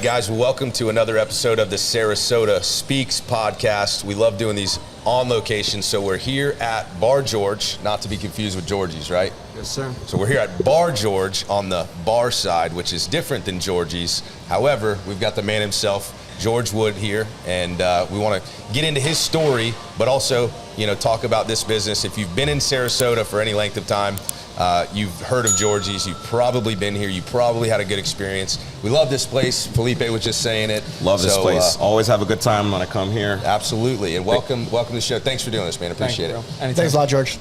right, guys, welcome to another episode of the Sarasota Speax podcast. We love doing these on location, so we're here at Bar George, not to be confused with Georgie's, right? Yes, sir. So we're here at Bar George on the bar side, which is different than Georgie's. However, we've got the man himself, George Wood, here, and we want to get into his story, but also, talk about this business. If you've been in Sarasota for any length of time, you've heard of Georgie's, you've probably been here, you probably had a good experience. We love this place. Felipe was just saying it. Love this place. Always have a good time when I come here. Absolutely, and welcome to the show. Thanks for doing this, man. Appreciate it. Thanks a lot, George.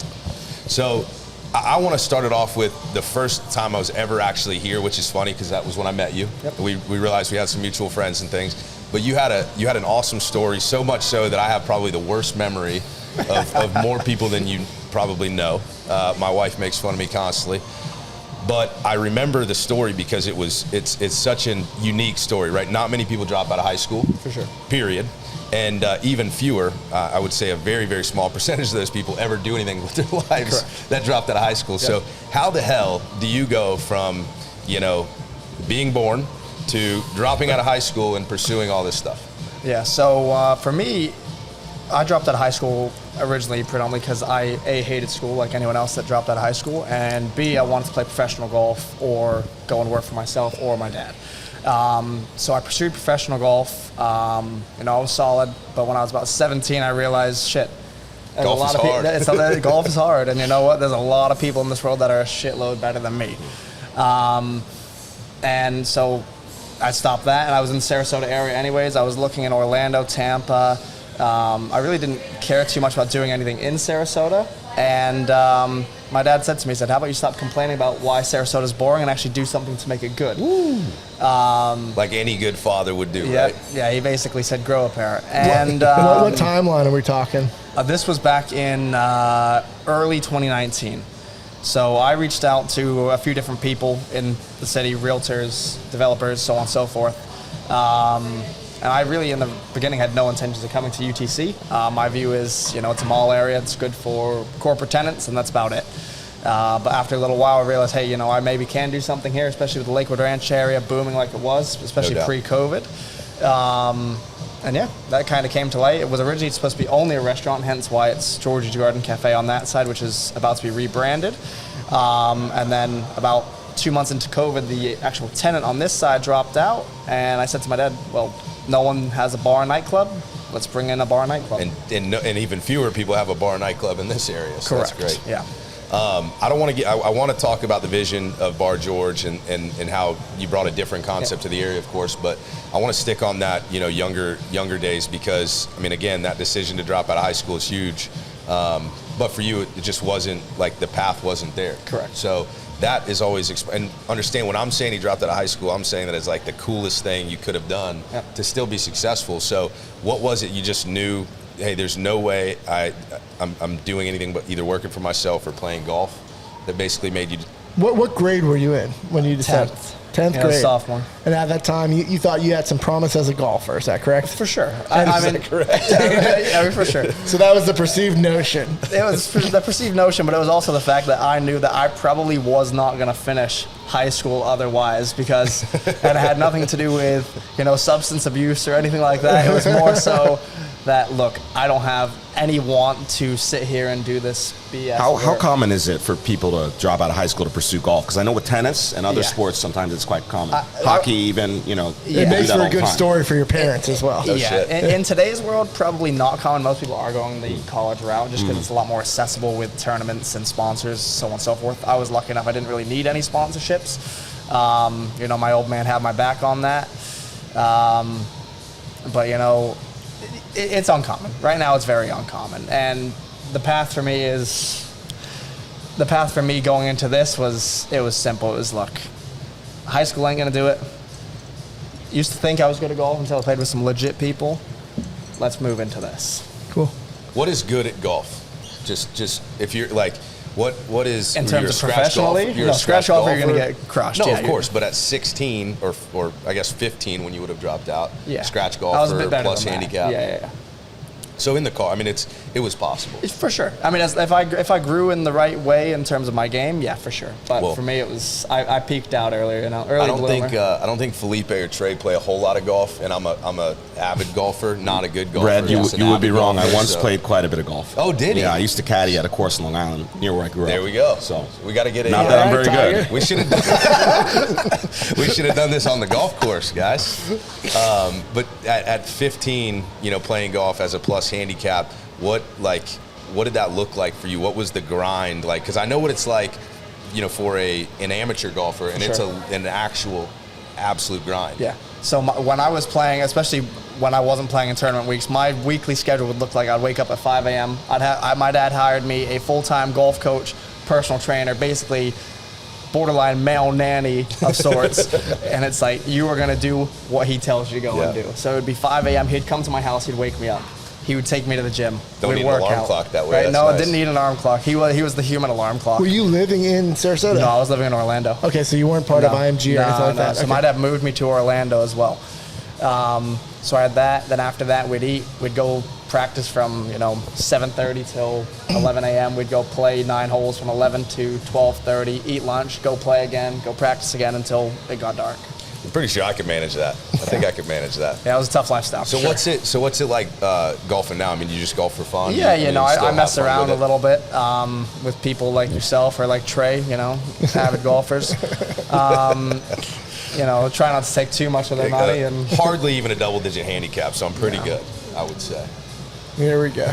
So I want to start it off with the first time I was ever actually here, which is funny because that was when I met you. Yep. We realized we had some mutual friends and things. But you had an awesome story, so much so that I have probably the worst memory of more people than you probably know. My wife makes fun of me constantly. But I remember the story because it's such a unique story, right? Not many people drop out of high school. For sure. Period. And even fewer, I would say a very, very small percentage of those people ever do anything with their lives. Correct. That dropped out of high school. Yep. So how the hell do you go from, being born to dropping out of high school and pursuing all this stuff? Yeah, so for me, I dropped out of high school originally predominantly because I, A, hated school like anyone else that dropped out of high school, and B, I wanted to play professional golf or go and work for myself or my dad. So I pursued professional golf. I was solid, but when I was about 17, I realized, shit, golf is hard. Golf is hard, and you know what? There's a lot of people in this world that are a shitload better than me. And so I stopped that, and I was in the Sarasota area anyways. I was looking in Orlando, Tampa. I really didn't care too much about doing anything in Sarasota, and my dad said to me, he said, how about you stop complaining about why Sarasota's boring and actually do something to make it good? Like any good father would do, right? Yeah, he basically said, grow a pair. And what timeline are we talking? This was back in early 2019. So I reached out to a few different people in the city, realtors, developers, so on and so forth. And I really, in the beginning, had no intentions of coming to UTC. My view is, it's a mall area. It's good for corporate tenants, and that's about it. But after a little while, I realized, hey, I maybe can do something here, especially with the Lakewood Ranch area booming like it was, especially pre-COVID. And yeah, that kind of came to light. It was originally supposed to be only a restaurant, hence why it's Georgie's Garden Café on that side, which is about to be rebranded. And then about 2 months into COVID, the actual tenant on this side dropped out, and I said to my dad, well, no one has a bar and nightclub. Let's bring in a bar and nightclub. And even fewer people have a bar and nightclub in this area. So correct. That's great. Yeah. I want to talk about the vision of Bar George and how you brought a different concept to the area, of course, but I want to stick on that, younger days, because again, that decision to drop out of high school is huge. But for you, it just wasn't, like, the path wasn't there. Correct. So that is always, and understand when I'm saying he dropped out of high school, I'm saying that it's like the coolest thing you could have done to still be successful. So what was it you just knew, hey, there's no way I'm doing anything but either working for myself or playing golf, that basically made you? What grade were you in when you decided? 10th grade. Sophomore. And at that time, you thought you had some promise as a golfer. Is that correct? For sure. Correct. Yeah, for sure. So that was the perceived notion. It was the perceived notion, but it was also the fact that I knew that I probably was not going to finish high school otherwise, because it had nothing to do with, substance abuse or anything like that. It was more so that, look, I don't have any want to sit here and do this BS. How common is it for people to drop out of high school to pursue golf? Because I know with tennis and other sports, sometimes it's quite common. Hockey even, It makes for a good story for your parents as well. In today's world, probably not common. Most people are going the college route just because it's a lot more accessible with tournaments and sponsors, so on and so forth. I was lucky enough I didn't really need any sponsorships. My old man had my back on that. But, it's uncommon. Right now, it's very uncommon. And the path for me going into this was simple. It was, look, high school ain't going to do it. Used to think I was good at golf until I played with some legit people. Let's move into this. Cool. What is good at golf? Just if you're like, what is in terms of professionally? You're a scratch golfer, you're going to get crushed. No, of course, but at 16 or I guess 15 when you would have dropped out, scratch golfer I was a bit better plus than handicap. Yeah. So in the car, I mean, it was possible. For sure. I mean, if I grew in the right way in terms of my game, yeah, for sure. But for me, it was I peaked out earlier. Early bloomer. I don't think Felipe or Trey play a whole lot of golf, and I'm a avid golfer, not a good golfer. Brad, you would be wrong. Golfer, I once played quite a bit of golf. Oh, did you? Yeah, I used to caddy at a course in Long Island near where I grew up. There we go. So we got to get it. Not that I'm very good. We should have done this on the golf course, guys. But at 15, playing golf as a plus handicap, what did that look like for you? What was the grind like? Because I know what it's like, for an amateur golfer, and it's an actual absolute grind. Yeah. So when I was playing, especially when I wasn't playing in tournament weeks, my weekly schedule would look like I'd wake up at 5 a.m. My dad hired me a full-time golf coach, personal trainer, basically borderline male nanny of sorts. And it's like, you are going to do what he tells you to go and do. So it would be 5 a.m. He'd come to my house. He'd wake me up. He would take me to the gym. Don't need an alarm clock that way. Right? No, I didn't need an alarm clock. He was the human alarm clock. Were you living in Sarasota? No, I was living in Orlando. Okay, so you weren't part of IMG or anything like that? So my dad moved me to Orlando as well. So I had that. Then after that, we'd eat. We'd go practice from 7:30 till 11 a.m. We'd go play 9 holes from 11 to 12:30. Eat lunch. Go play again. Go practice again until it got dark. I'm pretty sure I could manage that. I think I could manage that. Yeah, it was a tough lifestyle. So what's it like golfing now? I mean, you just golf for fun? Yeah, I mess around a little bit with people like yourself or like Trey, avid golfers. Try not to take too much of their money. And hardly even a double-digit handicap, so I'm pretty good, I would say. Here we go.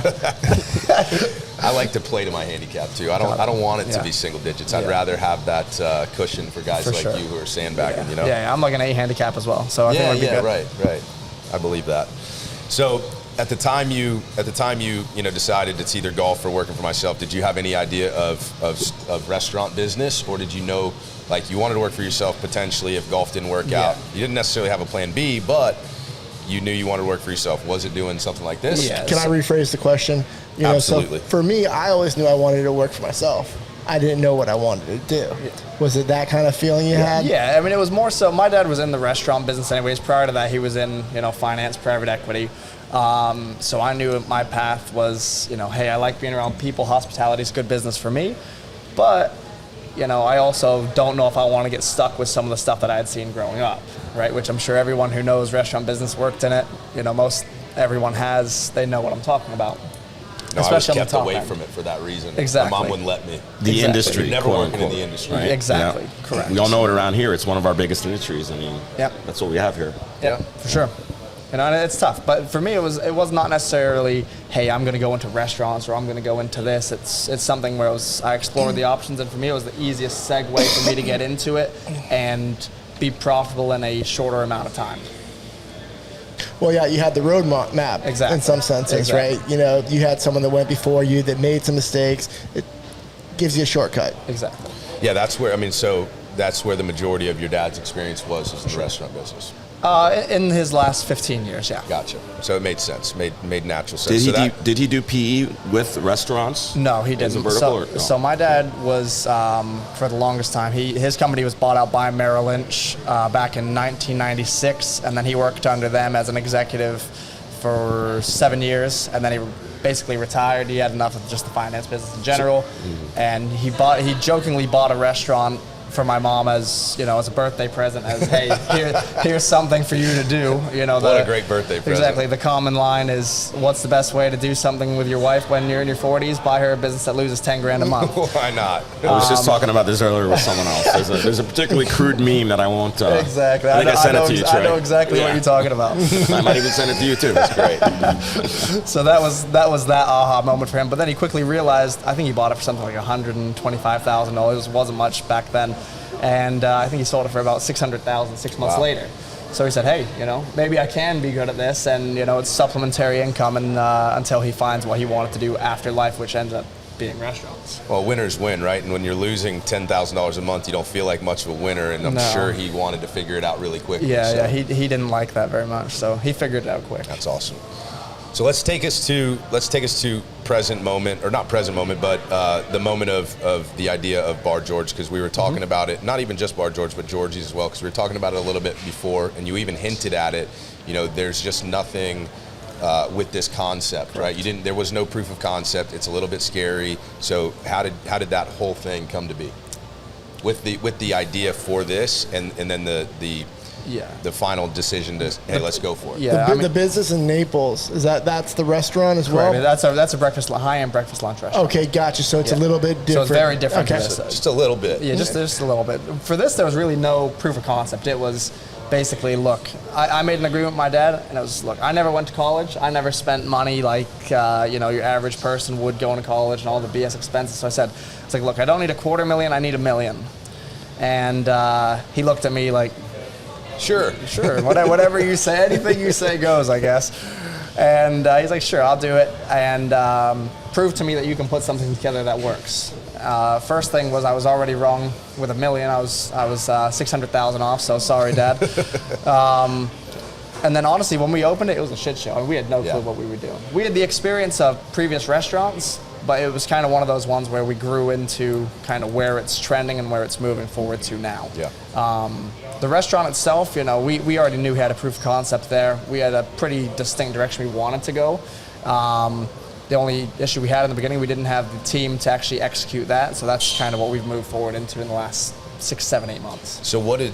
I like to play to my handicap too. I don't want it to be single digits. I'd rather have that cushion for guys like you who are sandbagging. Yeah, I'm like an 8 handicap as well. So I think it would be good. Right. I believe that. So at the time you decided it's either golf or working for myself, did you have any idea of restaurant business, or did you know you wanted to work for yourself potentially if golf didn't work out? You didn't necessarily have a plan B, but you knew you wanted to work for yourself. Was it doing something like this? Yeah. Can I rephrase the question? Absolutely. So for me, I always knew I wanted to work for myself. I didn't know what I wanted to do. Was it that kind of feeling you had? Yeah, I mean, it was more so, my dad was in the restaurant business anyways. Prior to that, he was in, finance, private equity. So I knew my path was, hey, I like being around people. Hospitality is good business for me. But, I also don't know if I want to get stuck with some of the stuff that I had seen growing up, right? Which I'm sure everyone who knows restaurant business worked in it. Most everyone has. They know what I'm talking about. No, especially I was kept away from it for that reason. Exactly. My mom wouldn't let me. The industry, never working in the industry. Right? Exactly. Yeah. Correct. We all know it around here. It's one of our biggest industries. I mean, that's what we have here. Yeah, for sure. And it's tough, but for me, it was not necessarily, hey, I'm going to go into restaurants or I'm going to go into this. It's something where I explored the options, and for me, it was the easiest segue for me to get into it and be profitable in a shorter amount of time. Well, yeah, you had the road map in some senses, right? You had someone that went before you that made some mistakes. It gives you a shortcut. Exactly. Yeah, that's where the majority of your dad's experience was in the restaurant business. In his last 15 years, yeah. Gotcha. So it made sense. Made natural sense. Did he do PE with restaurants? No, he didn't. So my dad was, for the longest time, his company was bought out by Merrill Lynch back in 1996, and then he worked under them as an executive for 7 years, and then he basically retired. He had enough of just the finance business in general, and he jokingly bought a restaurant for my mom as a birthday present, as hey, here's something for you to do. What a great birthday present. Exactly. The common line is, what's the best way to do something with your wife when you're in your 40s? Buy her a business that loses $10,000 a month. Why not? I was just talking about this earlier with someone else. There's a particularly crude meme that I won't. Exactly. I think I sent it to you, Trey. I know exactly what you're talking about. I might even send it to you too. That's great. So that was that aha moment for him. But then he quickly realized, I think he bought it for something like $125,000. It wasn't much back then. And I think he sold it for about $600,000 6 months later. So he said, hey, maybe I can be good at this, and it's supplementary income, and until he finds what he wanted to do after life, which ends up being restaurants. Well, winners win, right? And when you're losing $10,000 a month, you don't feel like much of a winner, and I'm sure he wanted to figure it out really quickly. Yeah, he didn't like that very much, so he figured it out quick. That's awesome. So let's take us to present moment, or not present moment, but the moment of the idea of Bar George, because we were talking about it, not even just Bar George, but Georgie's as well, because we were talking about it a little bit before, and you even hinted at it. There's just nothing with this concept, right? There was no proof of concept. It's a little bit scary. So how did that whole thing come to be? With the idea for this, and then the final decision to, hey, let's go for it. Yeah, the business in Naples, that's the restaurant as well? That's a high-end breakfast lunch restaurant. Okay, gotcha. So it's a little bit different. So it's very different. Okay. Just a little bit. Yeah, just a little bit. For this, there was really no proof of concept. It was basically, look, I made an agreement with my dad, and it was, look, I never went to college. I never spent money like, your average person would going to college and all the BS expenses. So I said, it's like, look, I don't need $250,000, I need $1 million. And he looked at me like, sure, whatever you say, anything you say goes, I guess. And he's like, sure, I'll do it, and prove to me that you can put something together that works. First thing was I was already wrong with $1 million. I was $600,000 off, so sorry, Dad. And then honestly, when we opened it was a shit show. I mean, we had no clue what we were doing. We had the experience of previous restaurants, but it was kind of one of those ones where we grew into kind of where it's trending and where it's moving forward to now. Yeah. The restaurant itself, we already knew we had a proof of concept there. We had a pretty distinct direction we wanted to go. The only issue we had in the beginning, we didn't have the team to actually execute that. So that's kind of what we've moved forward into in the last 6, 7, 8 months. So what was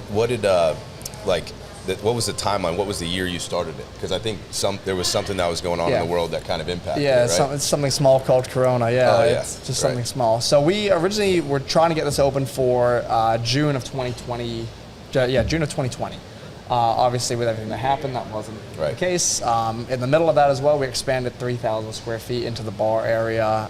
the timeline? What was the year you started it? Because I think there was something that was going on in the world that kind of impacted it, right? It's something small called Corona. It's just something small. So we originally were trying to get this open for June of 2020. June of 2020. Obviously, with everything that happened, that wasn't the case. In the middle of that as well, we expanded 3,000 square feet into the bar area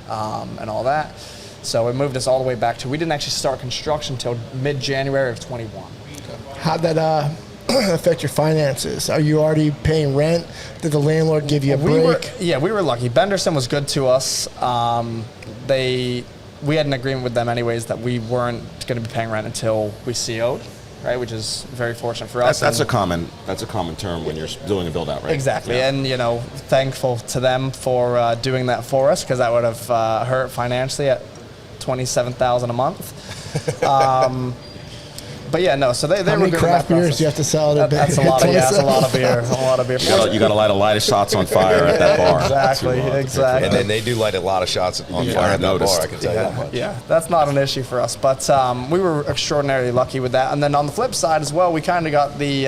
and all that. So it moved us all the way back to, we didn't actually start construction until mid-January of 21. Okay. How'd that affect your finances? Are you already paying rent? Did the landlord give you a break? We were lucky. Benderson was good to us. We had an agreement with them anyways that we weren't going to be paying rent until we CO'd. Right, which is very fortunate for us. That's a common term when you're doing a build out, right? Exactly, and thankful to them for doing that for us, because that would have hurt financially at $27,000 a month. But yeah, no. So they How were many good craft in that beers do you have to sell? That's a lot of that's a lot of beer. A lot of beer. You got to light a lot of shots on fire at that bar. Exactly. And then they do light a lot of shots on fire at that bar, I can tell you that much. Yeah, that's not an issue for us. But we were extraordinarily lucky with that. And then on the flip side as well, we kind of got the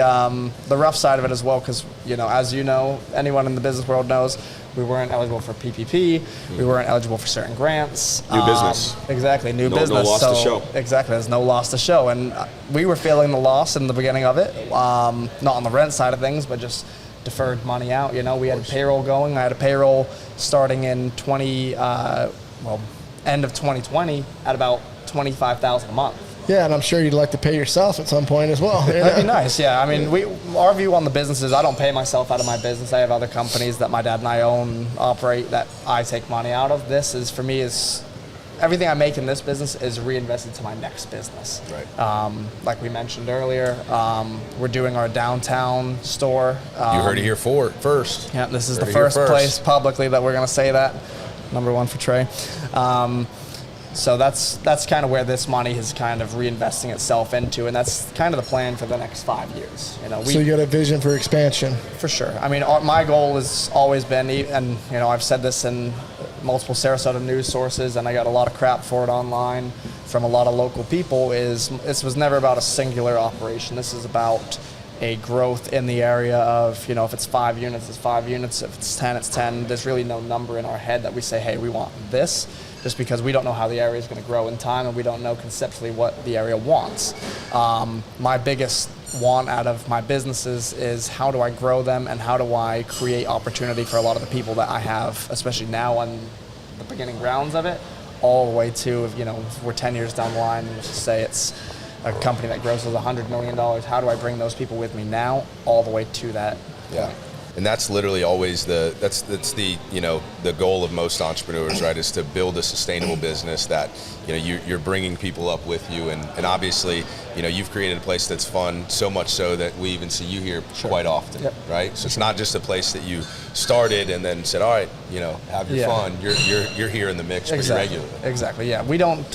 rough side of it as well, because, as anyone in the business world knows, we weren't eligible for PPP. We weren't eligible for certain grants. New business. Exactly, new business. No loss to show. Exactly, there's no loss to show. And we were feeling the loss in the beginning of it, not on the rent side of things, but just deferred money out. We had payroll going. I had a payroll starting in end of 2020 at about $25,000 a month. Yeah, and I'm sure you'd like to pay yourself at some point as well. That'd be nice, yeah. I mean, our view on the business is I don't pay myself out of my business. I have other companies that my dad and I operate, that I take money out of. This is, for me, everything I make in this business is reinvested to my next business. Right. Like we mentioned earlier, we're doing our downtown store. You heard it here first. Yeah, this is the first place publicly that we're going to say that. Number one for Trey. So that's kind of where this money is kind of reinvesting itself into, and that's kind of the plan for the next 5 years. So you got a vision for expansion? For sure. I mean, my goal has always been, and I've said this in multiple Sarasota news sources, and I got a lot of crap for it online from a lot of local people, is this was never about a singular operation. This is about a growth in the area of, if it's 5 units, it's 5 units. If it's 10, it's 10. There's really no number in our head that we say, hey, we want this, just because we don't know how the area is going to grow in time, and we don't know conceptually what the area wants. My biggest want out of my businesses is how do I grow them, and how do I create opportunity for a lot of the people that I have, especially now on the beginning grounds of it, all the way to, if we're 10 years down the line, and let's just say it's a company that grosses $100 million, how do I bring those people with me now all the way to that point? And that's literally always that's the the goal of most entrepreneurs, right, is to build a sustainable business that, you're bringing people up with you. And obviously, you've created a place that's fun, so much so that we even see you here quite often, right? So it's not just a place that you started and then said, all right, have your fun. You're here in the mix pretty regularly. Exactly, yeah. We don't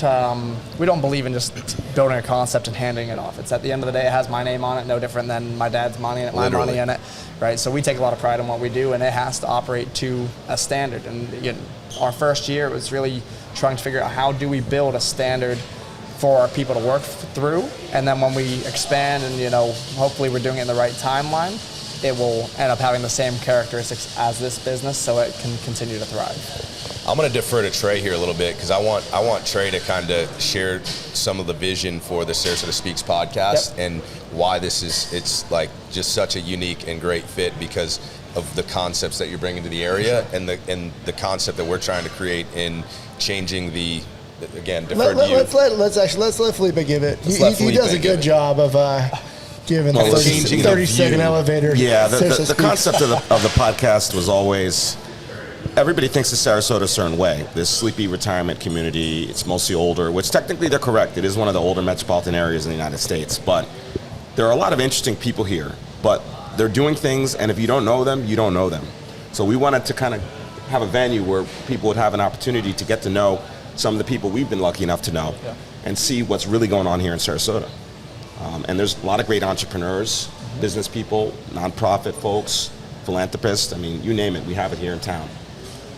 believe in just building a concept and handing it off. It's at the end of the day, it has my name on it, no different than my dad's money and my money in it, right? So we take a lot of pride in what we do, and it has to operate to a standard. And our first year, it was really trying to figure out how do we build a standard for our people to work through, and then when we expand and hopefully we're doing it in the right timeline, it will end up having the same characteristics as this business, so it can continue to thrive. I'm going to defer to Trey here a little bit because I want Trey to kind of share some of the vision for the Sarasota Speax podcast and why it's like just such a unique and great fit because of the concepts that you're bringing to the area and the concept that we're trying to create in changing the, again, defer to you. Let's let Felipe give it. He does a good job of giving the 30-second elevator. Yeah, the concept of the podcast was always, everybody thinks of Sarasota a certain way. This sleepy retirement community, it's mostly older, which technically they're correct. It is one of the older metropolitan areas in the United States, but there are a lot of interesting people here, but they're doing things, and if you don't know them, you don't know them. So we wanted to kind of have a venue where people would have an opportunity to get to know some of the people we've been lucky enough to know and see what's really going on here in Sarasota. And there's a lot of great entrepreneurs, business people, nonprofit folks, philanthropists. I mean, you name it, we have it here in town.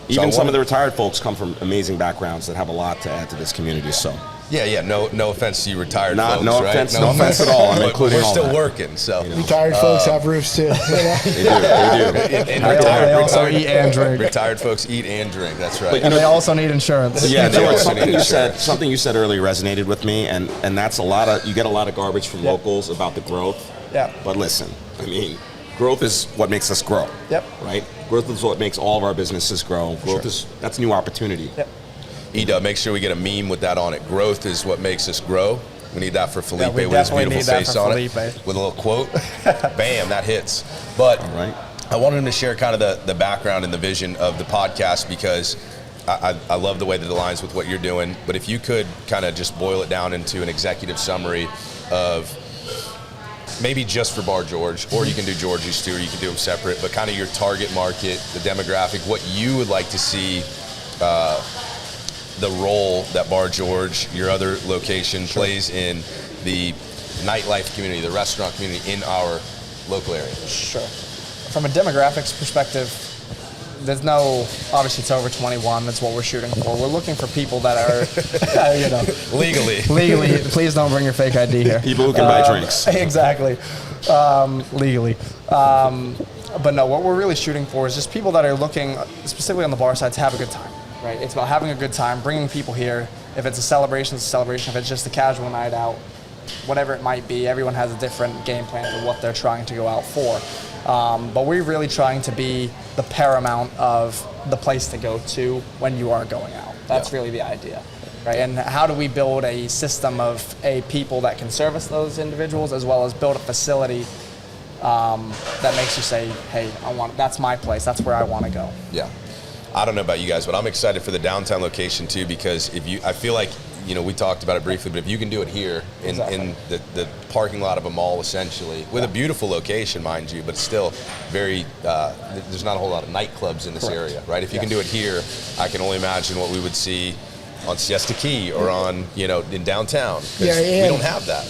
Even some of the retired folks come from amazing backgrounds that have a lot to add to this community. So. Yeah. No offense to you retired folks, no right? No offense at all. I'm including we're all still that. Working, so. Retired folks have roofs too. They do. And they also eat and drink. Retired folks eat and drink. That's right. And they also need insurance. Yeah, something you said earlier resonated with me, and that's you get a lot of garbage from locals about the growth. Yeah. But listen, I mean, growth is what makes us grow. Yep. Right? Growth is what makes all of our businesses grow. That's new opportunity. Yep. Ida, make sure we get a meme with that on it. Growth is what makes us grow. We need that for Felipe with his beautiful face on it. With a little quote. Bam, that hits. But I wanted him to share kind of the background and the vision of the podcast because I love the way that it aligns with what you're doing. But if you could kind of just boil it down into an executive summary of maybe just for Bar George, or you can do Georgie's too, or you can do them separate, but kind of your target market, the demographic, what you would like to see the role that Bar George, your other location, plays in the nightlife community, the restaurant community in our local area. Sure. From a demographics perspective, there's no, obviously it's over 21, that's what we're shooting for. We're looking for people that are, Legally, please don't bring your fake ID here. People who can buy drinks. Exactly. Legally. But no, what we're really shooting for is just people that are looking, specifically on the bar side, to have a good time. Right? It's about having a good time, bringing people here. If it's a celebration, it's a celebration. If it's just a casual night out, whatever it might be, everyone has a different game plan for what they're trying to go out for. But we're really trying to be the paramount of the place to go to when you are going out. That's really the idea. Right? And how do we build a system of people that can service those individuals, as well as build a facility that makes you say, hey, that's my place, that's where I want to go. Yeah. I don't know about you guys, but I'm excited for the downtown location too, because I feel like, we talked about it briefly, but if you can do it here in the parking lot of a mall, essentially, with a beautiful location, mind you, but still very, there's not a whole lot of nightclubs in this area, right? If you can do it here, I can only imagine what we would see on Siesta Key or on, in downtown, because we don't have that.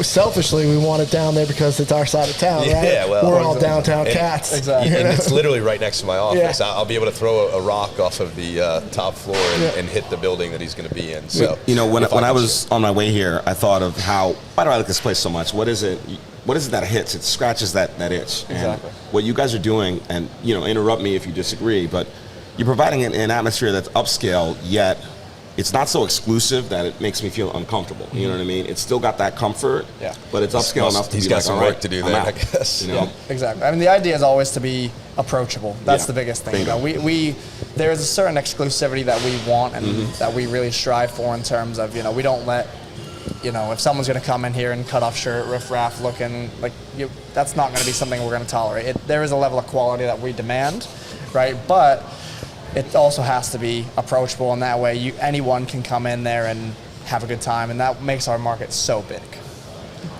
Selfishly, we want it down there because it's our side of town, right? Yeah, well, we're all downtown cats. Exactly. And it's literally right next to my office. I'll be able to throw a rock off of the top floor and hit the building that he's going to be in. So, when I was on my way here, I thought of why do I like this place so much? What is it that hits? It scratches that itch. Exactly. And what you guys are doing, and interrupt me if you disagree, but you're providing an atmosphere that's upscale, yet it's not so exclusive that it makes me feel uncomfortable. You know what I mean? It's still got that comment, but it's upscale enough to be like, he's got some work to do there, I guess. Exactly. I mean, the idea is always to be approachable. That's the biggest thing. There is a certain exclusivity that we want and that we really strive for in terms of, we don't let, if someone's going to come in here and cut off shirt, riff-raff looking, like, that's not going to be something we're going to tolerate. There is a level of quality that we demand, right? But it also has to be approachable, and that way anyone can come in there and have a good time, and that makes our market so big.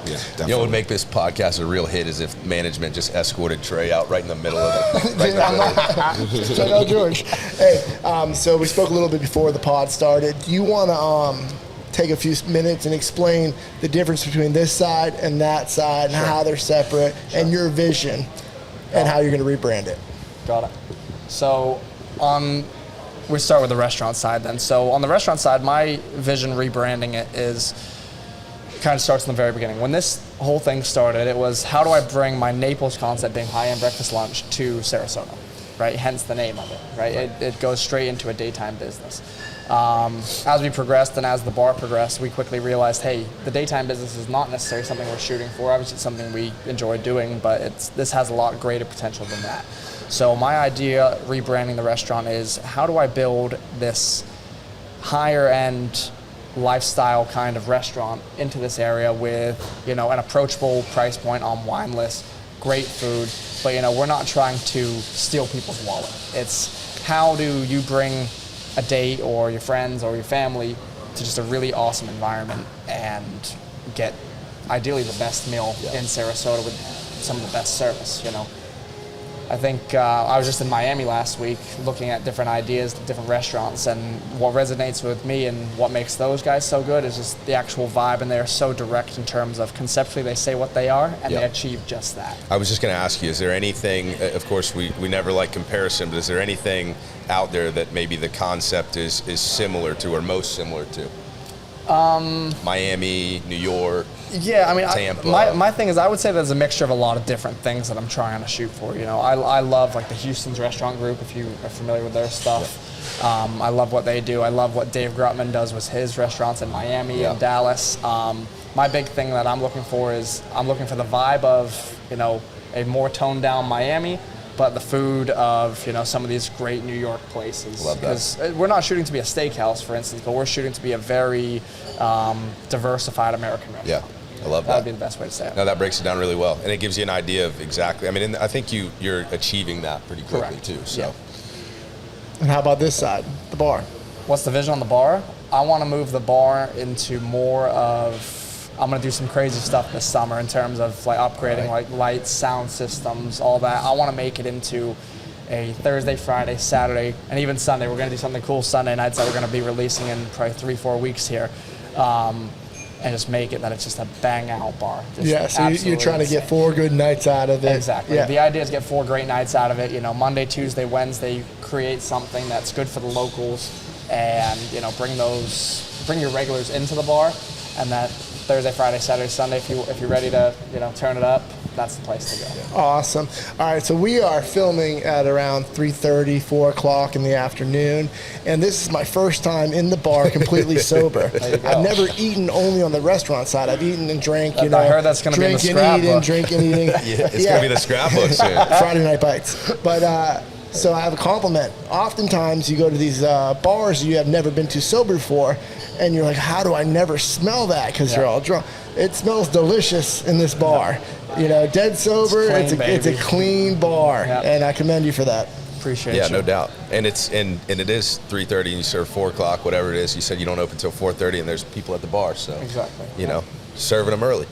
Yeah, definitely. You know what would make this podcast a real hit is if management just escorted Trey out right in the middle of it. Check out George. Hey, so we spoke a little bit before the pod started. Do you want to take a few minutes and explain the difference between this side and that side and how they're separate and your vision and how you're going to rebrand it? Got it. So we start with the restaurant side then. So on the restaurant side, my vision rebranding it kind of starts in the very beginning. When this whole thing started, it was how do I bring my Naples concept being high-end breakfast lunch to Sarasota, right? Hence the name of it, right? It goes straight into a daytime business. As we progressed and as the bar progressed, we quickly realized, hey, the daytime business is not necessarily something we're shooting for. Obviously, it's something we enjoy doing, but this has a lot greater potential than that. So my idea rebranding the restaurant is how do I build this higher-end lifestyle kind of restaurant into this area with, an approachable price point on wine list, great food, but we're not trying to steal people's wallet. It's how do you bring a date or your friends or your family to just a really awesome environment and get ideally the best meal in Sarasota with some of the best service, I think I was just in Miami last week looking at different ideas, different restaurants, and what resonates with me and what makes those guys so good is just the actual vibe, and they're so direct in terms of conceptually they say what they are, and they achieve just that. I was just going to ask you, is there anything, of course we never like comparison, but is there anything out there that maybe the concept is similar to or most similar to? Miami, New York. Yeah, I mean, Tampa. My thing is I would say there's a mixture of a lot of different things that I'm trying to shoot for. I love like the Houston's Restaurant Group, if you are familiar with their stuff. Yeah. I love what they do. I love what Dave Grutman does with his restaurants in Miami and Dallas. My big thing that I'm looking for is I'm looking for the vibe of, a more toned down Miami, but the food of, some of these great New York places. Love that. Because we're not shooting to be a steakhouse, for instance, but we're shooting to be a very diversified American restaurant. Yeah. I love that. That would be the best way to say it. No, that breaks it down really well, and it gives you an idea of exactly. I mean, and I think you're achieving that pretty quickly. Correct. Too. So, Yeah. And how about this side, the bar? What's the vision on the bar? I want to move the bar into more of. I'm going to do some crazy stuff this summer in terms of like upgrading like lights, sound systems, all that. I want to make it into a Thursday, Friday, Saturday, and even Sunday. We're going to do something cool Sunday nights that we're going to be releasing in probably 3-4 weeks here. And just make it that it's just a bang out bar. Just so you're trying to get 4 good nights out of it. Exactly. Yeah. The idea is to get 4 great nights out of it. Monday, Tuesday, Wednesday, create something that's good for the locals, and bring your regulars into the bar, and that Thursday, Friday, Saturday, Sunday, if you're ready to turn it up, that's the place to go. Awesome. All right, so we are filming at around 3:30, 4 o'clock in the afternoon, and this is my first time in the bar completely sober. I've never eaten only on the restaurant side. I've eaten and drank, I heard that's going to be in the scrapbook. Drink and eating. It's going to be the scrapbook soon. Friday night bites. But so I have a compliment. Oftentimes you go to these bars you have never been to sober before, and you're like, how do I never smell that? Because you're all drunk. It smells delicious in this bar. Dead sober. It's a clean bar, and I commend you for that. Appreciate you. Yeah, no doubt. And it is 3:30, and you serve 4 o'clock, whatever it is. You said you don't open until 4:30, and there's people at the bar, so exactly. Serving them early.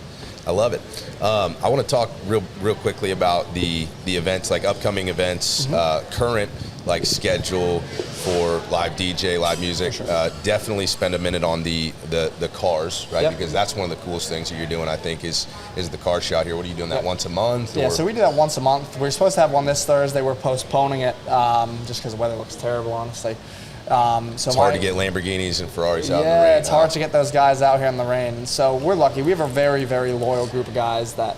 I love it. I want to talk real quickly about the events, like upcoming events, current like schedule for live DJ, live music. Sure. Definitely spend a minute on the cars, right? Yep. Because that's one of the coolest things that you're doing, I think, is the car show out here. What are you doing, that once a month? Yeah, so we do that once a month. We were supposed to have one this Thursday. We're postponing it just because the weather looks terrible, honestly. It's hard to get Lamborghinis and Ferraris out in the rain. Yeah, it's hard to get those guys out here in the rain. And so we're lucky. We have a very, very loyal group of guys that,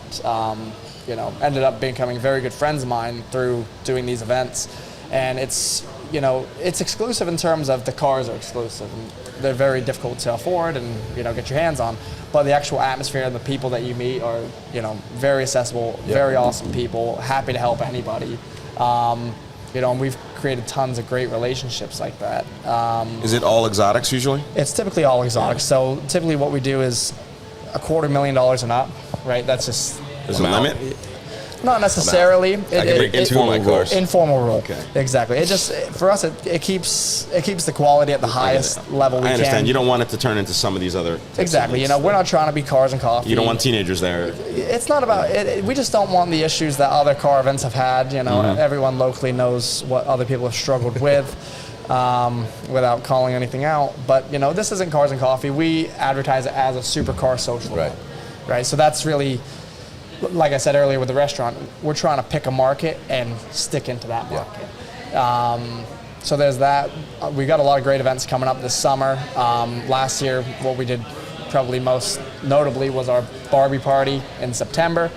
ended up becoming very good friends of mine through doing these events. And it's exclusive in terms of the cars are exclusive. And they're very difficult to afford and, get your hands on. But the actual atmosphere and the people that you meet are, very accessible, very awesome people, happy to help anybody. And we've created tons of great relationships like that. Is it all exotics usually? It's typically all exotics. So typically what we do is $250,000 and up, right? That's just... There's a limit? Not necessarily. I can bring two of my cars. Informal rule. Okay. Exactly. It just, for us, it keeps the quality at the highest level we can. I understand. You don't want it to turn into some of these other. Exactly. You know, we're not trying to be cars and coffee. You don't want teenagers there. It's not about it. We just don't want the issues that other car events have had. You know, everyone locally knows what other people have struggled with. Without calling anything out, but you know, this isn't cars and coffee. We advertise it as a supercar social event, right? So that's really, like I said earlier with the restaurant, we're trying to pick a market and stick into that market. So there's that. We got a lot of great events coming up this summer. Last year, what we did probably most notably was our Barbie party in September.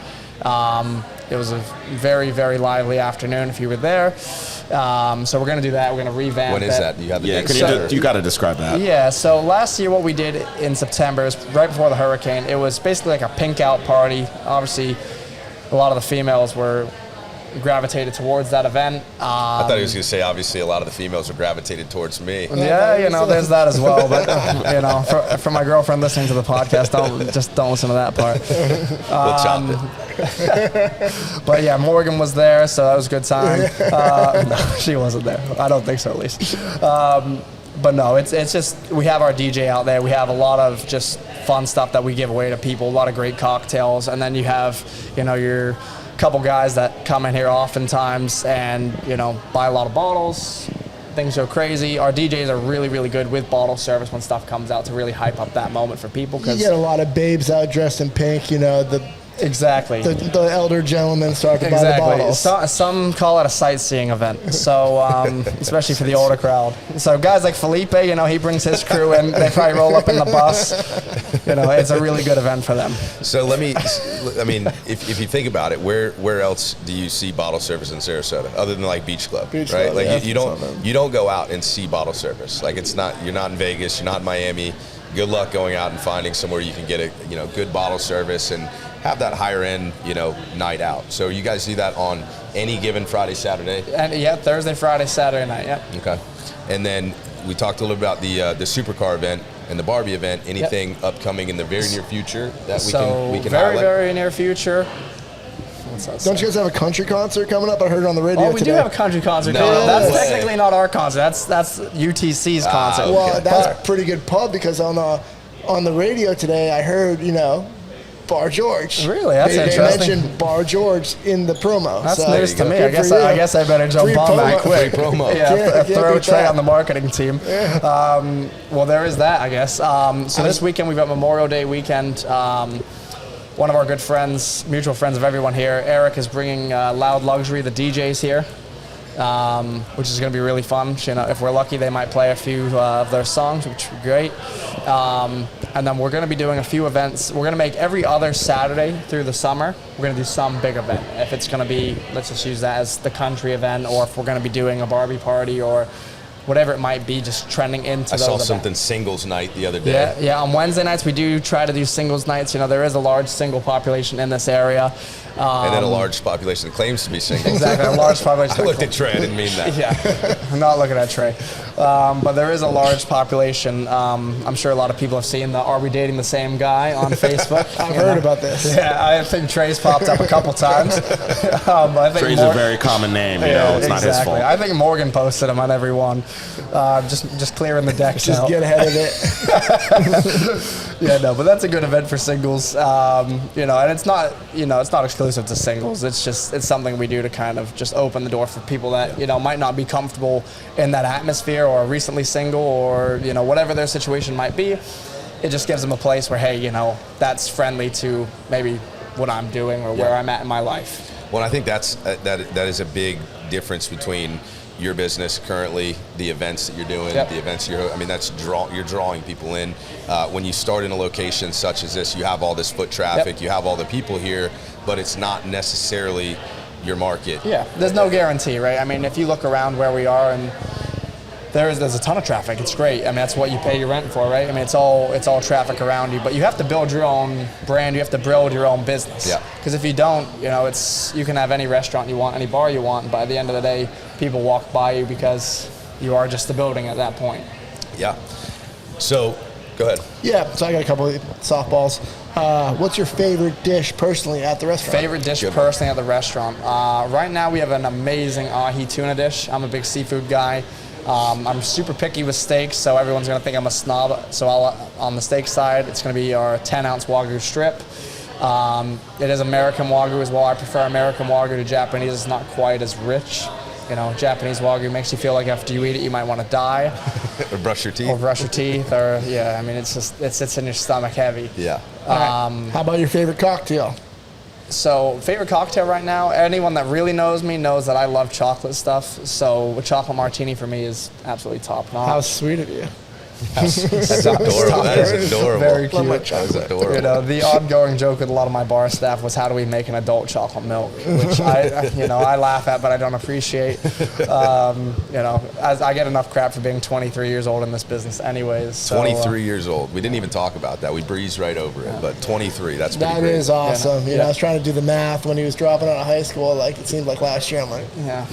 It was a very, very lively afternoon if you were there. So we're going to do that. We're going to revamp it. When is that? You have the Yeah, you got to describe that. Yeah, so last year what we did in September is right before the hurricane. It was basically like a pink out party. Obviously, a lot of the females were gravitated towards that event. I thought he was going to say, obviously, a lot of the females are gravitated towards me. Yeah, you know, there's that as well. But you know, for my girlfriend listening to the podcast, don't listen to that part. We'll chop it. But yeah, Morgan was there, so that was a good time. No, she wasn't there. I don't think so, at least. But no, it's just, we have our DJ out there. We have a lot of just fun stuff that we give away to people, a lot of great cocktails, and then you have, you know, your couple guys that come in here oftentimes and, you know, buy a lot of bottles. Things go crazy. Our DJs are really, really good with bottle service when stuff comes out to really hype up that moment for people. You get a lot of babes out dressed in pink, you know, exactly. The elder gentlemen start to buy the bottles. Some call it a sightseeing event, so especially for the older crowd. So guys like Felipe, you know, he brings his crew in. They probably roll up in the bus. You know, it's a really good event for them. So if you think about it, where else do you see bottle service in Sarasota other than like Beach Club, right? Club, like yeah. you don't go out and see bottle service. Like you're not in Vegas, you're not in Miami. Good luck going out and finding somewhere you can get a good bottle service and have that higher end, night out. So you guys do that on any given Friday, Saturday? And yeah, Thursday, Friday, Saturday night, yeah. Okay. And then we talked a little about the supercar event and the Barbie event. Anything upcoming in the very near future that we can very, highlight? very near future. Don't you guys have a country concert coming up? I heard it on the radio today. We do have a country concert. No That's way. technically not our concert. That's UTC's concert. Okay. Well, that's a pretty good pub because on the radio today I heard, Bar George. Really? That's they interesting. mentioned Bar George in the promo. That's so news to me. good I for you. guess I better jump Free on that promo. quick. Free promo. Yeah, Can't throw beat Trey that. on the marketing team. Well, there is that, I guess. So this weekend we've got Memorial Day weekend. One of our good friends, mutual friends of everyone here, Eric, is bringing Loud Luxury, the DJs here, which is going to be really fun. If we're lucky, they might play a few of their songs, which would be great. And then we're going to be doing a few events. We're going to make every other Saturday through the summer, we're going to do some big event. If it's going to be, let's just use that as the country event, or if we're going to be doing a Barbie party or whatever it might be, just trending into those I saw events. something singles night the other day. Yeah. On Wednesday nights, we do try to do singles nights. There is a large single population in this area. And then a large population that claims to be single. Exactly, a large population. I looked at Trey, I didn't mean that. Yeah, I'm not looking at Trey. But there is a large population. I'm sure a lot of people have seen the Are We Dating the Same Guy on Facebook. I've heard about this. Yeah, I think Trey's popped up a couple times. I think Trey's a very common name, it's not his fault. I think Morgan posted him on every one. Just clearing the decks Just out. get ahead of it. Yeah, no, but that's a good event for singles. And it's not, it's not exclusive to singles. It's something we do to kind of just open the door for people that, might not be comfortable in that atmosphere or recently single or, whatever their situation might be. It just gives them a place where, hey, that's friendly to maybe what I'm doing or where I'm at in my life. Well, I think that is a big difference between your business currently, the events that you're doing, the events you're drawing people in. When you start in a location such as this, you have all this foot traffic, you have all the people here, but it's not necessarily your market. Yeah, there's no guarantee, right? I mean, if you look around where we are, and there's a ton of traffic. It's great. I mean, that's what you pay your rent for, right? I mean, it's all traffic around you, but you have to build your own brand. You have to build your own business. Yeah. Because if you don't, you can have any restaurant you want, any bar you want, but at the end of the day, people walk by you because you are just the building at that point. Yeah. So Go ahead. Yeah, so I got a couple of softballs. What's your favorite dish personally at the restaurant? Favorite dish personally at the restaurant? Right now we have an amazing ahi tuna dish. I'm a big seafood guy. I'm super picky with steaks, so everyone's going to think I'm a snob. So on the steak side, it's going to be our 10-ounce Wagyu strip. It is American Wagyu as well. I prefer American Wagyu to Japanese. It's not quite as rich. You know, Japanese Wagyu makes you feel like after you eat it, you might want to die. Or brush your teeth. Or yeah, I mean, it's just, it sits in your stomach heavy. Yeah. How about your favorite cocktail? So, favorite cocktail right now, anyone that really knows me knows that I love chocolate stuff. So, a chocolate martini for me is absolutely top notch. How sweet of you. That's adorable. That is adorable. Very cute. That is adorable. You know, the ongoing joke with a lot of my bar staff was, how do we make an adult chocolate milk? Which I laugh at, but I don't appreciate. You know, as I get enough crap for being 23 years old in this business anyways. So, 23 years old. We didn't even talk about that. We breezed right over it. But 23, that's pretty That great. is awesome. You know, I was trying to do the math when he was dropping out of high school. Like, it seemed like last year. I'm like, yeah.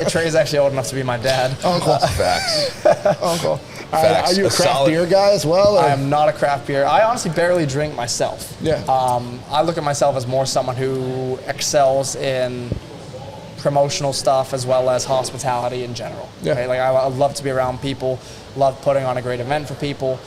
Trey's actually old enough to be my dad. uncle. Facts. Uncle. Facts. Are you a A craft solid- beer guy as well? Or? I am not a craft beer. I honestly barely drink myself. Yeah. I look at myself as more someone who excels in promotional stuff as well as hospitality in general. Yeah. Right? Like I love to be around people, love putting on a great event for people.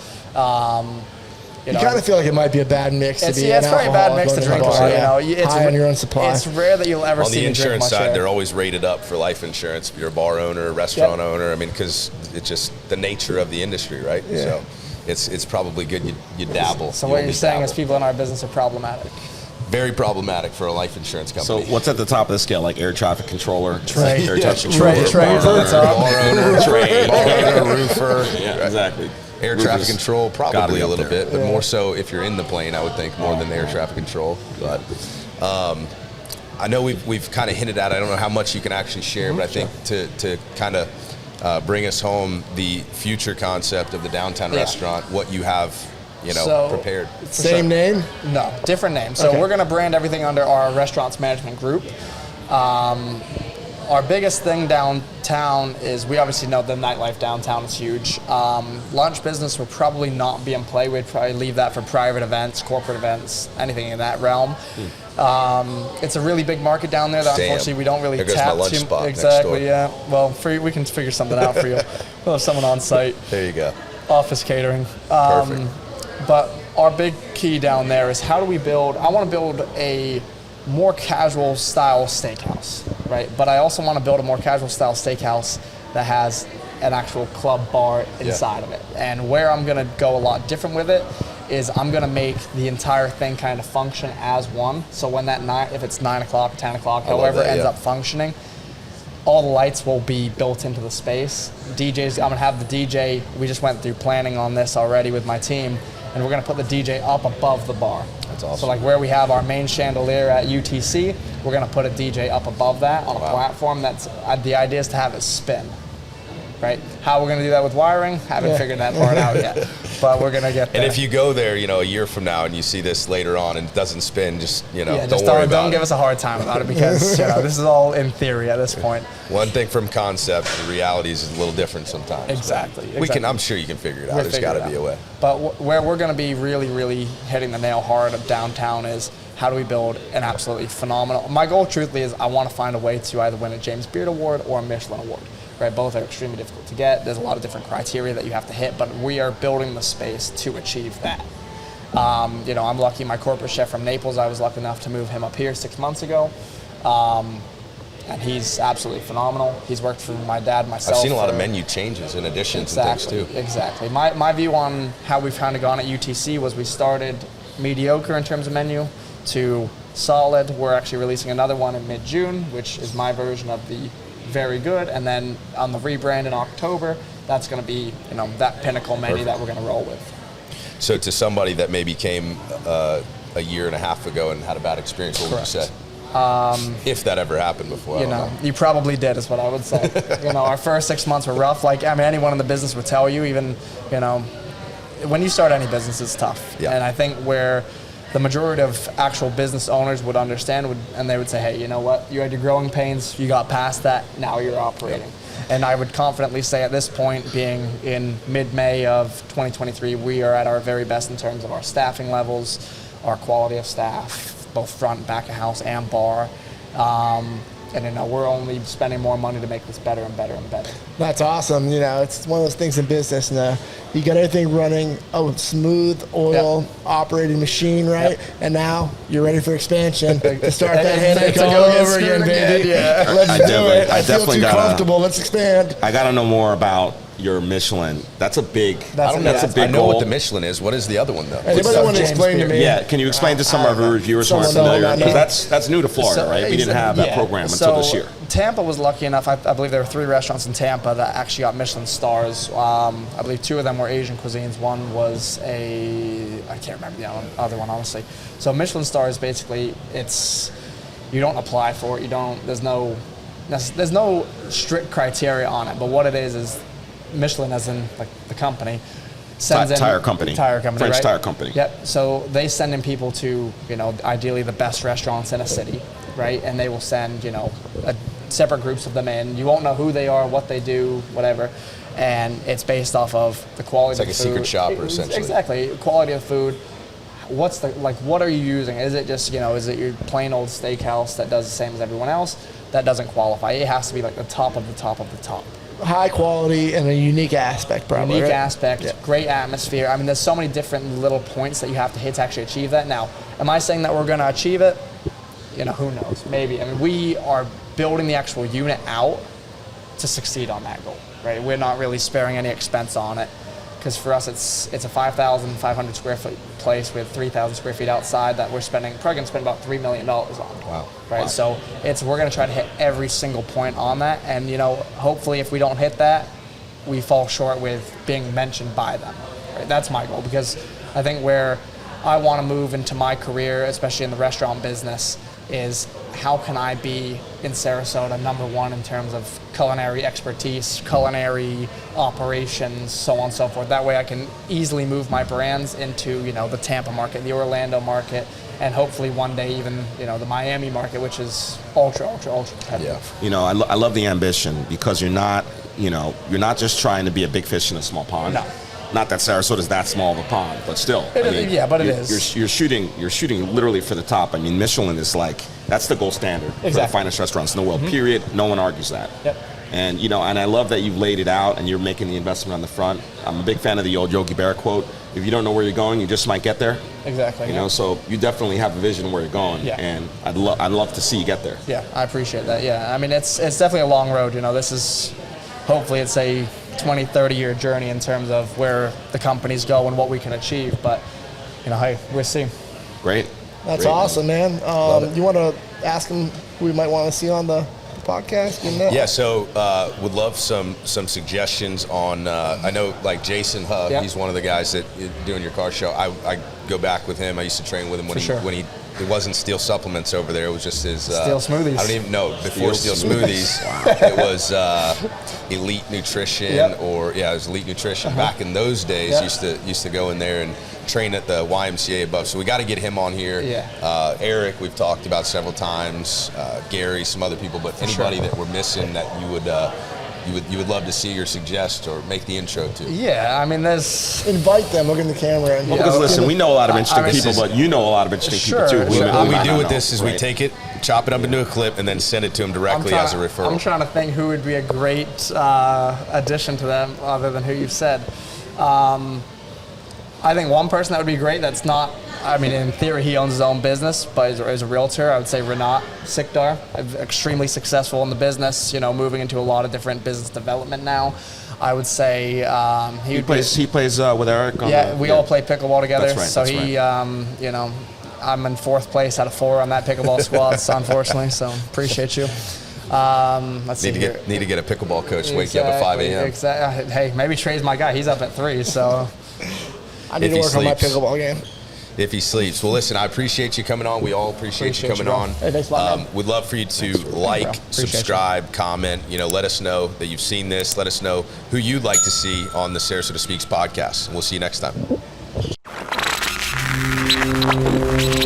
You kind of feel like it might be a bad mix to it's, be yeah, an it's very bad alcoholic mix to going drink. a bar, You know, it's high on your own supply. It's rare that you'll ever On see the me drink insurance much side, air. they're always rated up for life insurance. If you're a bar owner, a restaurant owner, I mean, because it's just the nature of the industry, right? Yeah. So it's probably good you dabble. So You what only you're saying is dabble. people in our business are problematic. Very problematic for a life insurance So company. what's at the top of the scale? Like air traffic controller, Trey. air Yeah, traffic Trey- controller, Trey's bar at the top. Bar owner, trade, bar owner, roofer. Yeah, exactly. Air Roofers traffic control, gotta probably be a up little there. bit, but more so if you're in the plane, I would think more than air traffic control. But I know we've kind of hinted at it. I don't know how much you can actually share, but I think to kind of bring us home, the future concept of the downtown restaurant, what you have, prepared. Same name? No, different name. So Okay. we're going to brand everything under our restaurants management group. Our biggest thing downtown is we obviously know the nightlife downtown is huge. Lunch business will probably not be in play. We'd probably leave that for private events, corporate events, anything in that realm. It's a really big market down there that Damn. unfortunately we don't really There goes tap my lunch too. spot next Exactly, door. yeah. Well, we can figure something out for you. We'll have someone on site. There you go. Office catering. Perfect. But our big key down there is how do we build, I want to build a more casual style steakhouse, right? But I also want to build a more casual style steakhouse that has an actual club bar inside of it. And where I'm going to go a lot different with it is I'm going to make the entire thing kind of function as one. So when if it's 9 o'clock, 10 o'clock, however it ends up functioning, all the lights will be built into the space. DJs, I'm gonna have the DJ, we just went through planning on this already with my team, and we're gonna put the DJ up above the bar. That's awesome. So like where we have our main chandelier at UTC, we're gonna put a DJ up above that on a platform that's, the idea is to have it spin. Right? How we're going to do that with wiring, haven't figured that part out yet. But we're going to get there. And if you go there, a year from now and you see this later on and it doesn't spin, just don't worry about don't it. give us a hard time about it because this is all in theory at this point. One thing from concept, the reality is a little different sometimes. Exactly. I'm sure you can figure it out. We'll There's figure got it to be out. a way. But where we're going to be really, really hitting the nail hard of downtown is how do we build an absolutely phenomenal. My goal, truthfully, is I want to find a way to either win a James Beard Award or a Michelin Award. Right, both are extremely difficult to get. There's a lot of different criteria that you have to hit, but we are building the space to achieve that. I'm lucky. My corporate chef from Naples, I was lucky enough to move him up here 6 months ago, and he's absolutely phenomenal. He's worked for my dad, myself. I've seen a lot of menu changes and additions and things too. Exactly. My view on how we've kind of gone at UTC was we started mediocre in terms of menu to solid. We're actually releasing another one in mid-June, which is my version of the very good, and then on the rebrand in October, that's going to be that pinnacle menu that we're going to roll with. So to somebody that maybe came a year and a half ago and had a bad experience, what would you say? If that ever happened before, I don't know. You probably did, is what I would say. Our first 6 months were rough. Anyone in the business would tell you, even when you start any business, it's tough. Yeah. And I think where the majority of actual business owners would understand, and they would say, hey, you know what? You had your growing pains. You got past that. Now you're operating. And I would confidently say at this point, being in mid-May of 2023, we are at our very best in terms of our staffing levels, our quality of staff, both front, back of house, and bar. And we're only spending more money to make this better and better and better. That's awesome. It's one of those things in business. You got everything running, a smooth oil operating machine, right? Yep. And now you're ready for expansion to start that headache It's all all over again, baby. Yeah. Let's do it. I feel definitely too gotta- comfortable. Let's expand. I got to know more about your Michelin. That's a big. That's a big I know goal. what the Michelin is. What is the other one though? Anybody want to James explain to Beard. me? Yeah, can you explain to some of our viewers who aren't Someone familiar? know. Because that's new to Florida, right? We didn't have that program until this year. Tampa was lucky enough. I believe there were 3 restaurants in Tampa that actually got Michelin stars. I believe 2 of them were Asian cuisines. One was I can't remember the other one, honestly. So Michelin star is basically, you don't apply for it. There's no strict criteria on it. But what it is Michelin, as in like the company, sends in Tire company. French right? tire company. Yep. So they send in people to, ideally the best restaurants in a city, right? And they will send, separate groups of them in. You won't know who they are, what they do, whatever. And it's based off of the quality of the food. It's like a secret shopper, essentially. Exactly. Quality of food. What are you using? Is it just, is it your plain old steakhouse that does the same as everyone else? That doesn't qualify. It has to be like the top of the top of the top. High quality and a unique aspect, probably. Unique right? aspect, great atmosphere. I mean, there's so many different little points that you have to hit to actually achieve that. Now, am I saying that we're going to achieve it? Who knows? Maybe. I mean, we are building the actual unit out to succeed on that goal, right? We're not really sparing any expense on it, because for us, it's a 5,500 square foot place with 3,000 square feet outside that we're probably going to spend about $3 million on. Wow. Right. Wow. So we're going to try to hit every single point on that, and hopefully, if we don't hit that, we fall short with being mentioned by them. Right? That's my goal, because I think where I want to move into my career, especially in the restaurant business, is how can I be in Sarasota #1 in terms of culinary expertise, culinary operations, so on and so forth. That way I can easily move my brands into, the Tampa market, the Orlando market, and hopefully one day even, the Miami market, which is ultra competitive. Yeah. I love the ambition, because you're not just trying to be a big fish in a small pond. No. Not that Sarasota's that small of a pond, but still. It is. You're shooting literally for the top. I mean, Michelin is that's the gold standard for the finest restaurants in the world. Period. No one argues that. Yep. And and I love that you've laid it out and you're making the investment on the front. I'm a big fan of the old Yogi Berra quote: "If you don't know where you're going, you just might get there." Exactly. So you definitely have a vision where you're going. Yeah. And I'd love to see you get there. Yeah, I appreciate that. Yeah, I mean, it's definitely a long road. This is, hopefully it's a 20, 30-year journey in terms of where the companies go and what we can achieve. But, hey, we'll see. Great. That's Great, awesome, man. You want to ask him who we might want to see on the podcast? Yeah, so would love some suggestions on, I know like Jason Hug, Yeah. he's one of the guys that doing your car show. I go back with him. I used to train with him when it wasn't Steel Supplements over there. It was just his Steel Smoothies. I don't even know. Before Steel Smoothies, it was Elite Nutrition, Yep. it was Elite Nutrition. Back in those days, Yep. used to go in there and train at the YMCA above. So we got to get him on here. Yeah. Eric, we've talked about several times. Gary, some other people, but anybody that we're missing that you would love to see or suggest or make the intro to. Yeah, I mean, there's... Invite them. Look in the camera. And, Because listen, we know a lot of interesting I mean, people, but you know a lot of interesting people too. Sure. What we might do not with know, this is we right? take it, chop it up into a clip, and then send it to him directly as a referral. I'm trying to think who would be a great addition to them other than who you've said. I think one person that would be great that's not, I mean, in theory, he owns his own business, but is a realtor. I would say Renat Sikdar, extremely successful in the business, moving into a lot of different business development now. I would say he plays with Eric. We all play pickleball together. That's right, So that's I'm in 4th place out of 4 on that pickleball squad, unfortunately. So appreciate you. Let's see here. Need to get a pickleball coach to wake you up at 5 a.m. Exactly. Hey, maybe Trey's my guy. He's up at 3, so... I need If to he work on my sleeps. pickleball game. If he sleeps. Well, listen, I appreciate you coming on. We all appreciate you coming bro. on. Hey, thanks a lot, man. We'd love for you to bro. like, Appreciate subscribe, comment. Let us know that you've seen this. Let us know who you'd like to see on the Sarasota Speaks podcast. And we'll see you next time. Bye.